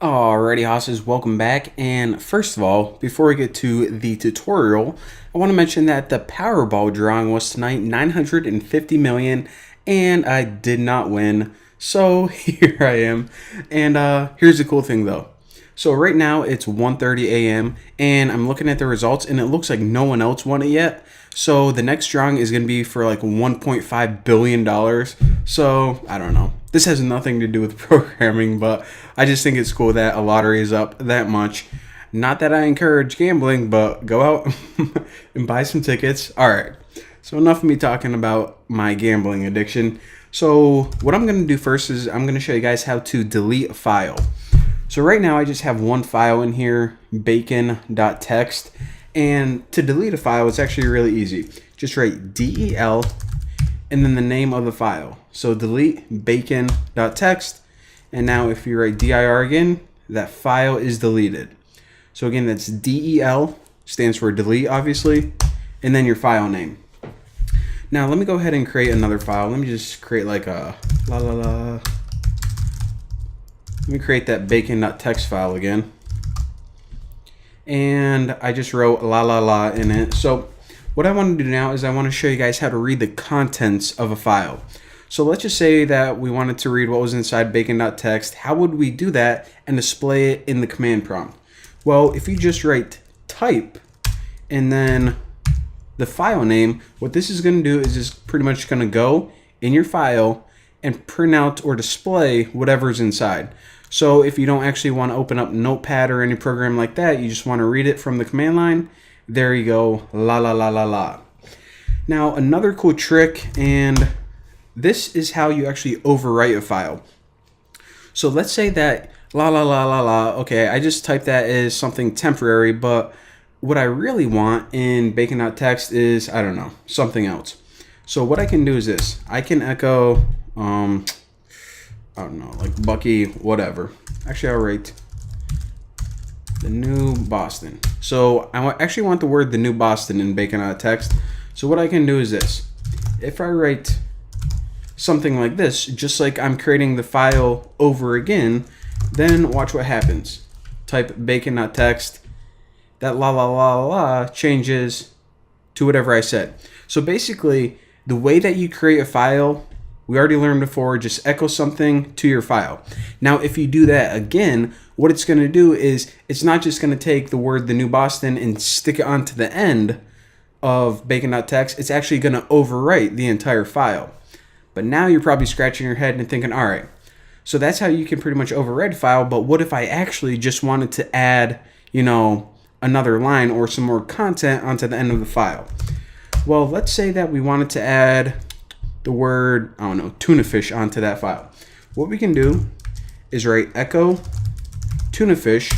Alrighty, hosses, welcome back. And first of all, before we get to the tutorial, I want to mention that the Powerball drawing was tonight 950 million, and I did not win. So here I am. And here's the cool thing though. So right now it's 1:30 a.m. and I'm looking at the results, and it looks like no one else won it yet. So the next drawing is going to be for like $1.5 billion. So I don't know. This has nothing to do with programming, but I just think it's cool that a lottery is up that much. Not that I encourage gambling, but go out and buy some tickets. All right. So enough of me talking about my gambling addiction. So what I'm going to do first is I'm going to show you guys how to delete a file. So right now I just have one file in here, bacon.txt. And to delete a file, it's actually really easy. Just write del and then the name of the file. So delete bacon.txt. And now if you write dir again, that file is deleted. So again, that's del, stands for delete, obviously, and then your file name. Now let me go ahead and create another file. Let me just create like a Let me create that bacon.txt file again. And I just wrote la in it. So what I want to do now is I want to show you guys how to read the contents of a file. So let's just say that we wanted to read what was inside bacon.txt. How would we do that and display it in the command prompt? Well, if you just write type and then the file name, what this is going to do is just pretty much going to go in your file and print out or display whatever's inside. So if you don't actually want to open up Notepad or any program like that, you just want to read it from the command line, there you go, la. Now another cool trick, and this is how you actually overwrite a file. So let's say that la, okay, I just typed that as something temporary, but what I really want in bacon.txt is, I don't know, something else. So what I can do is this. I can echo, I don't know, like Bucky, whatever. Actually, I'll write the New Boston. So I actually want the word the New Boston in bacon.txt. So what I can do is this. If I write something like this, just like I'm creating the file over again, then watch what happens. Type bacon.txt. That la changes to whatever I said. So basically, the way that you create a file, we already learned before, just echo something to your file. Now, if you do that again, what it's going to do is it's not just going to take the word the New Boston and stick it onto the end of bacon.txt. It's actually going to overwrite the entire file. But now you're probably scratching your head and thinking, all right, so that's how you can pretty much overwrite a file. But what if I actually just wanted to add, another line or some more content onto the end of the file? Well, let's say that we wanted to add the word, I don't know, tuna fish onto that file. What we can do is write echo tuna fish.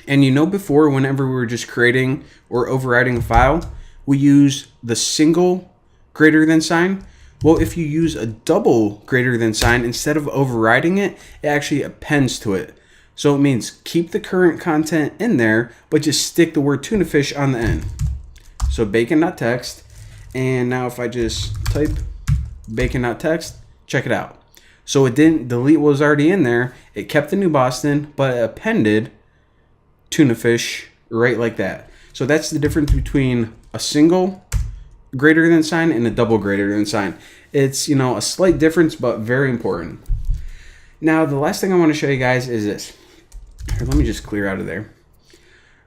And before, whenever we were just creating or overriding a file, we use the single greater than sign. Well, if you use a double greater than sign, instead of overriding it, it actually appends to it. So it means keep the current content in there, but just stick the word tuna fish on the end. So bacon.txt. And now if I just type bacon.txt, check it out. So it didn't delete what was already in there. It kept the New Boston, but it appended tuna fish right like that. So that's the difference between a single greater than sign and a double greater than sign. It's, a slight difference, but very important. Now, the last thing I want to show you guys is this. Here, let me just clear out of there.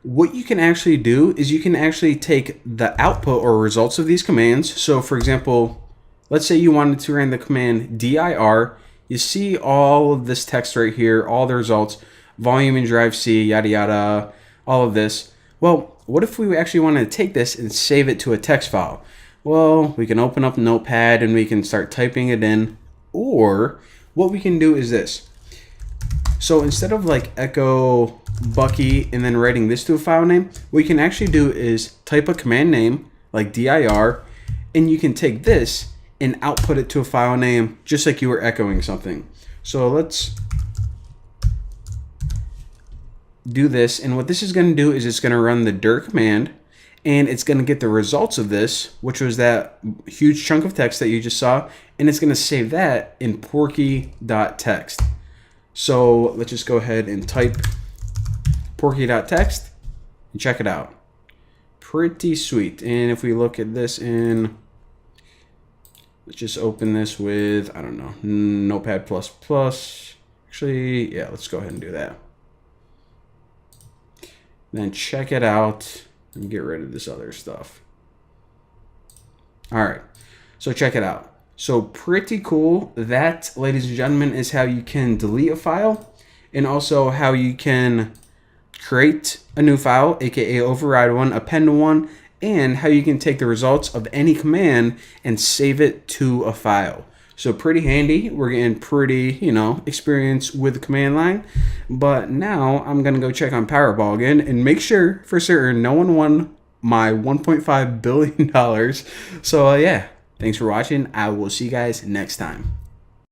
What you can actually do is you can actually take the output or results of these commands. So for example, let's say you wanted to run the command dir. You see all of this text right here, all the results, volume and drive C, yada yada, all of this. Well, what if we actually wanted to take this and save it to a text file? Well, we can open up Notepad and we can start typing it in. Or what we can do is this. So instead of like echo Bucky and then writing this to a file name, what you can actually do is type a command name like dir, and you can take this and output it to a file name just like you were echoing something. So let's do this, and what this is going to do is it's going to run the dir command, and it's going to get the results of this, which was that huge chunk of text that you just saw, and it's going to save that in porky.txt. So let's just go ahead and type porky.txt and check it out. Pretty sweet. And if we look at this in, let's just open this with, I don't know, Notepad++. Actually, yeah, let's go ahead and do that. Then check it out and get rid of this other stuff. All right, so check it out. So pretty cool. That, ladies and gentlemen, is how you can delete a file, and also how you can create a new file, aka override one, append one, and how you can take the results of any command and save it to a file. So pretty handy. We're getting pretty, experience with the command line. But now I'm going to go check on Powerball again and make sure for certain no one won my $1.5 billion. So yeah, thanks for watching. I will see you guys next time.